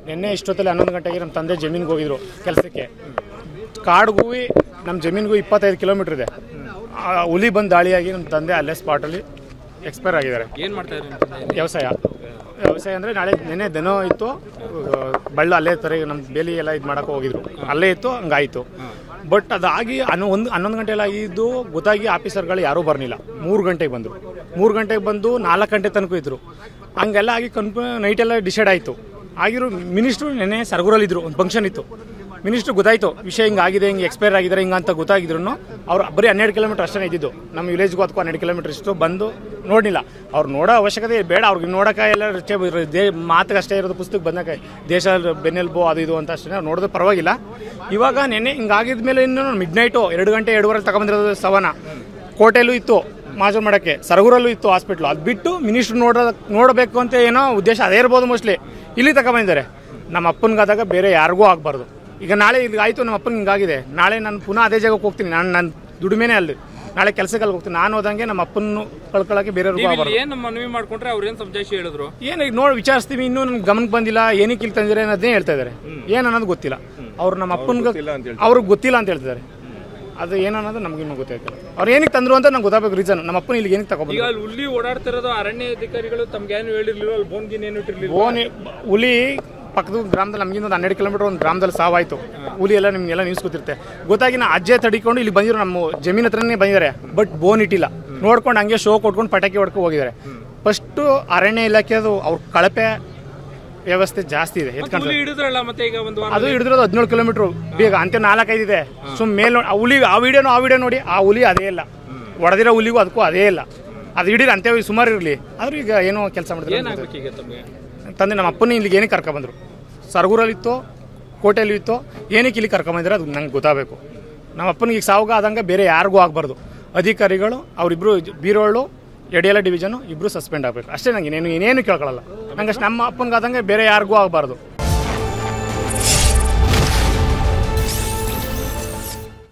ನಿನ್ನೆ ಇಷ್ಟೊತ್ತಲ್ಲಿ 11 ಗಂಟೆಗೆ ನಮ್ಮ ತಂದೆ ಜಮೀನಿಗೆ ಹೋಗಿದ್ರು ಕೆಲಸಕ್ಕೆ. ಕಾಡ್ಗೂ ನಮ್ಮ ಜಮೀನಿಗೂ 25 ಕಿಲೋಮೀಟರ್ ಇದೆ. ಹುಲಿ ಬಂದು ದಾಳಿಯಾಗಿ ನಮ್ಮ ತಂದೆ ಅಲ್ಲೇ ಸ್ಪಾಟಲ್ಲಿ ಎಕ್ಸ್ಪೈರ್ ಆಗಿದ್ದಾರೆ. ಏನು ಮಾಡ್ತಾ ಇದ್ದಾರೆ? ವ್ಯವಸಾಯ ಅಂದರೆ ನೆನ್ನೆ ದನ ಇತ್ತು, ಬಳ್ಳ ಅಲ್ಲೇ ಥರ ನಮ್ಮ ಬೇಲಿ ಎಲ್ಲ ಇದು ಮಾಡೋಕೆ ಹೋಗಿದ್ರು, ಅಲ್ಲೇ ಇತ್ತು, ಹಂಗಾಯಿತು. ಬಟ್ ಅದಾಗಿ 11 ಗಂಟೆಲ್ಲ ಆಗಿದ್ದು ಗೊತ್ತಾಗಿ ಆಫೀಸರ್ಗಳು ಯಾರೂ ಬರಲಿಲ್ಲ. 3 ಗಂಟೆಗೆ ಬಂದರು. 3 ಗಂಟೆಗೆ ಬಂದು 4 ಗಂಟೆ ತನಕ ಇದ್ದರು. ಹಂಗೆಲ್ಲ ಆಗಿ ನೈಟೆಲ್ಲ ಡಿಸೈಡ್ ಆಯಿತು. ಆಗಿರೋ ಮಿನಿಸ್ಟ್ರು ನೆನ್ನೆ ಸರಗೂರಲ್ಲಿದ್ದರು, ಒಂದು ಫಂಕ್ಷನ್ ಇತ್ತು. ಮಿನಿಸ್ಟ್ರು ಗೊತ್ತಾಯಿತು ವಿಷಯ ಹಿಂಗಾಗಿದೆ, ಹಿಂಗೆ ಎಕ್ಸ್ಪೈರ್ ಆಗಿದ್ದಾರೆ ಹಿಂಗಂತ ಗೊತ್ತಾಗಿದ್ರು ಅವ್ರು ಬರೀ 12 ಕಿಲೋಮೀಟರ್ ಅಷ್ಟೇ ಇದ್ದಿದ್ದು. ನಮ್ಮ ವಿಲೇಜ್ಗೂ ಅದಕ್ಕೂ 12 ಕಿಲೋಮೀಟರ್ ಇಷ್ಟು ಬಂದು ನೋಡಲಿಲ್ಲ. ಅವ್ರು ನೋಡೋ ಅವಶ್ಯಕತೆ ಬೇಡ, ಅವ್ರಿಗೆ ನೋಡೋಕೆ ಎಲ್ಲ ಮಾತಿಗೆ ಅಷ್ಟೇ ಇರೋದು. ಪುಸ್ತಕ ಬಂದಾಗ ದೇಶ ಬೆನ್ನೆಲ್ಬು ಅದು ಇದು ಅಂತ ಅಷ್ಟೇ ನೋಡೋದು ಪರವಾಗಿಲ್ಲ. ಇವಾಗ ನೆನ್ನೆ ಹಿಂಗಾಗಿದ ಮೇಲೆ ಇನ್ನು ಮಿಡ್ ನೈಟು 2 ಗಂಟೆ 2:15 ತಗೊಂಬಂದಿರೋದು ಸವನ. ಕೋಟೆಯಲ್ಲೂ ಇತ್ತು ಮಾಜೂರು ಮಾಡೋಕ್ಕೆ, ಸರಗೂರಲ್ಲೂ ಇತ್ತು ಹಾಸ್ಪಿಟ್ಲು. ಅದು ಬಿಟ್ಟು ಮಿನಿಸ್ಟ್ರು ನೋಡಬೇಕು ಅಂತ ಏನೋ ಉದ್ದೇಶ ಅದೇ ಇರ್ಬೋದು ಮೋಸ್ಟ್ಲಿ. ಇಲ್ಲಿ ತಗೊಂಬಂದಿದ್ದಾರೆ. ನಮ್ಮ ಅಪ್ಪನಿಗಾದಾಗ ಬೇರೆ ಯಾರಿಗೂ ಆಗಬಾರ್ದು. ಈಗ ನಾಳೆ ಇಲ್ಲಿ ಆಯಿತು, ನಮ್ಮ ಅಪ್ಪನಿಗೆ ಹಿಂಗಾಗಿದೆ, ನಾಳೆ ನಾನು ಪುನಃ ಅದೇ ಜಾಗಕ್ಕೆ ಹೋಗ್ತೀನಿ. ನನ್ನ ದುಡಿಮೆನೇ ಅಲ್ಲಿ, ನಾಳೆ ಕೆಲಸಕ್ಕೆ ಹೋಗ್ತೀನಿ. ನಾನು ಹೋದಂಗೆ ನಮ್ಮ ಅಪ್ಪನ ಕಳ್ಕೊಳ್ಳೋಕೆ ಬೇರೆಯವ್ರಿಗೂ ಆಗಬಾರ್ದು. ಏನು ಮನವಿ ಮಾಡ್ಕೊಂಡ್ರೆ ಅವ್ರು ಏನು ಸಮಜಾಯಿಷಿ ಹೇಳಿದ್ರು? ಏನು ಈಗ ನೋಡಿ ವಿಚಾರಿಸ್ತೀವಿ, ಇನ್ನೂ ನಮ್ಗೆ ಗಮನಕ್ಕೆ ಬಂದಿಲ್ಲ, ಏನಕ್ಕೆ ಇಲ್ಲಿ ತಂದಿದ್ದಾರೆ ಅನ್ನೋದೇ ಹೇಳ್ತಾ ಇದ್ದಾರೆ. ಏನು ಅನ್ನೋದು ಗೊತ್ತಿಲ್ಲ. ಅವ್ರು ನಮ್ಮ ಅಪ್ಪನಿಗೆ ಅವ್ರಿಗೆ ಗೊತ್ತಿಲ್ಲ ಅಂತ ಹೇಳ್ತಿದ್ದಾರೆ. ಅದು ಏನು ಅನ್ನೋದು ನಮಗಿನ್ನೂ ಗೊತ್ತಾಗ್ತಿಲ್ಲ. ಅವ್ರು ಏನಕ್ಕೆ ತಂದ್ರು ಅಂತ ನಂಗೆ ಗೊತ್ತಾಗಬೇಕು ರೀಸನ್. ನಮ್ಮ ಅಪ್ಪನ ಇಲ್ಲಿ ಏನಕ್ಕೆ ತಗೊಂಡು ಈಗ ಹುಲಿ ಓಡಾಡ್ತಿರೋದು ಅರಣ್ಯ ಅಧಿಕಾರಿಗಳು ತಮ್ಗೆ ಏನು ಹೇಳಿರ್ಲಿಲ್ಲ, ಅಲ್ಲಿ ಬೋನ್ಗಿನ್ ಏನು ಇಟ್ಟಿರ್ಲಿಲ್ಲ. ಹುಲಿ ಪಕ್ಕದ ಗ್ರಾಮದಲ್ಲಿ ನಮಗಿಂದ ಒಂದು 12 ಕಿಲೋಮೀಟರ್ ಒಂದು ಗ್ರಾಮದಲ್ಲಿ ಸಾವಾಯಿತು. ಹುಲಿ ಎಲ್ಲ ನಿಮಗೆಲ್ಲ ನ್ಯೂಸ್ ಗೊತ್ತಿರುತ್ತೆ. ಗೊತ್ತಾಗಿ ನಾ ಅಜ್ಜೆ ತಡಿಕೊಂಡು ಇಲ್ಲಿ ಬಂದಿರೋ ನಮ್ಮ ಜಮೀನ್ ಹತ್ರನೇ ಬಂದಿದ್ದಾರೆ. ಬಟ್ ಬೋನ್ ಇಟ್ಟಿಲ್ಲ, ನೋಡ್ಕೊಂಡು ಹಂಗೆ ಶೋ ಕೊಟ್ಕೊಂಡು ಪಟಾಕಿ ಹೊಡ್ಕೊಂಡು ಹೋಗಿದ್ದಾರೆ. ಫಸ್ಟು ಅರಣ್ಯ ಇಲಾಖೆದು ಅವ್ರ ಕಳಪೆ ವ್ಯವಸ್ಥೆ ಜಾಸ್ತಿ ಇದೆ. ಅದು ಹಿಡಿದಿರೋದು 17 ಕಿಲೋಮೀಟರ್ ಬೇಗ ಅಂತ 4-5 ಇದೆ. ಮೇಲೆ ಹುಲಿ ಆ ವಿಡಿಯೋ ನೋಡಿ, ಆ ಹುಲಿ ಅದೇ ಇಲ್ಲ, ಹೊಡೆದಿರೋ ಹುಲಿಗೂ ಅದಕ್ಕೂ ಅದೇ ಇಲ್ಲ. ಅದು ಹಿಡಿದ್ರೆ ಅಂತೆ ಸುಮಾರು ಇರಲಿ. ಆದ್ರೂ ಈಗ ಏನೋ ಕೆಲಸ ಮಾಡಿದ್ರೆ ತಂದೆ ನಮ್ಮ ಅಪ್ಪನ ಇಲ್ಲಿಗೆ ಏನಕ್ಕೆ ಕರ್ಕೊಂಬಂದ್ರು. ಸರಗೂರಲ್ಲಿತ್ತು, ಕೋಟೆಯಲ್ಲಿ ಇತ್ತು, ಏನಕ್ಕೆ ಇಲ್ಲಿ ಕರ್ಕೊಂಬಂದ್ರೆ ಅದು ನಂಗೆ ಗೊತ್ತಾಗಬೇಕು. ನಮ್ಮ ಅಪ್ಪನಿಗೆ ಈಗ ಸಾವುಗ ಆದಂಗೆ ಬೇರೆ ಯಾರಿಗೂ ಆಗಬಾರ್ದು. ಅಧಿಕಾರಿಗಳು ಅವರಿಬ್ಬರು ಬೀರೋಳು ಯಡಿಯಲ ಡಿವಿಷನು ಇಬ್ಬರು ಸಸ್ಪೆಂಡ್ ಆಗಬೇಕು ಅಷ್ಟೇ. ನಂಗೆ ಏನೇನು ಕೇಳ್ಕೊಳ್ಳಲ್ಲ. ನಂಗೆ ಅಷ್ಟು ನಮ್ಮ ಅಪ್ಪನಿಗಾದಂಗೆ ಬೇರೆ ಯಾರಿಗೂ ಆಗಬಾರ್ದು.